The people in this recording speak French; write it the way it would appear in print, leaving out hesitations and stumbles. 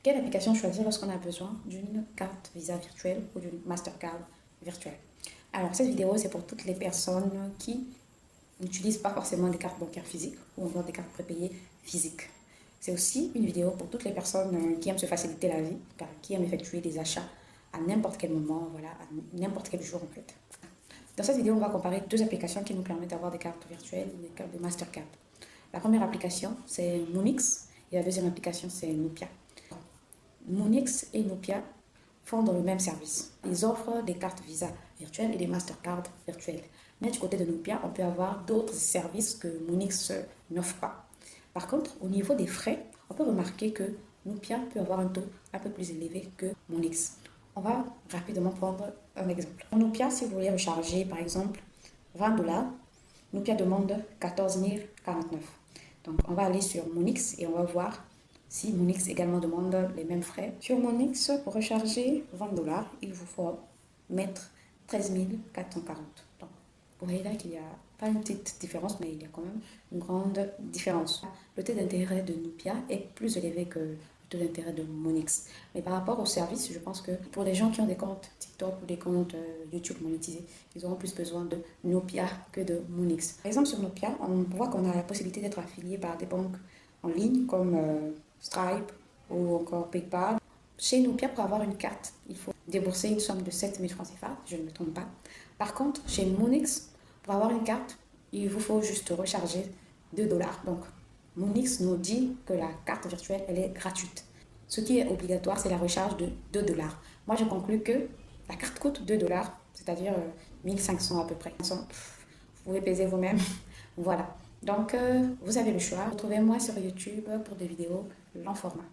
Quelle application choisir lorsqu'on a besoin d'une carte Visa virtuelle ou d'une Mastercard virtuelle? Alors, cette vidéo, c'est pour toutes les personnes qui n'utilisent pas forcément des cartes bancaires physiques ou encore des cartes prépayées physiques. C'est aussi une vidéo pour toutes les personnes qui aiment se faciliter la vie, qui aiment effectuer des achats à n'importe quel moment, voilà, à n'importe quel jour en fait. Dans cette vidéo, on va comparer deux applications qui nous permettent d'avoir des cartes virtuelles ou des cartes de Mastercard. La première application, c'est Moonix et la deuxième application, c'est Nupia. Moonix et Nupia font dans le même service. Ils offrent des cartes Visa virtuelles et des Mastercard virtuelles. Mais du côté de Nupia, on peut avoir d'autres services que Moonix n'offre pas. Par contre, au niveau des frais, on peut remarquer que Nupia peut avoir un taux un peu plus élevé que Moonix. On va rapidement prendre un exemple. En Nupia, si vous voulez recharger par exemple 20$, Nupia demande 14 049. Donc on va aller sur Moonix et on va voir si Moonix également demande les mêmes frais. Sur Moonix, pour recharger 20$, il vous faut mettre 13 440. Donc, vous voyez là qu'il n'y a pas une petite différence, mais il y a quand même une grande différence. Le taux d'intérêt de Nupia est plus élevé que le taux d'intérêt de Moonix. Mais par rapport au service, je pense que pour les gens qui ont des comptes TikTok ou des comptes YouTube monétisés, ils auront plus besoin de Nupia que de Moonix. Par exemple, sur Nupia, on voit qu'on a la possibilité d'être affilié par des banques en ligne comme Stripe ou encore PayPal. Chez Nupia, pour avoir une carte, il faut débourser une somme de 7 000 francs CFA, je ne me trompe pas. Par contre, chez Moonix, pour avoir une carte, il vous faut juste recharger 2$. Donc, Moonix nous dit que la carte virtuelle, elle est gratuite. Ce qui est obligatoire, c'est la recharge de 2$. Moi, je conclus que la carte coûte 2$, c'est-à-dire 1500 à peu près. Vous pouvez peser vous-même. Voilà. Donc, vous avez le choix. Retrouvez-moi sur YouTube pour des vidéos long format.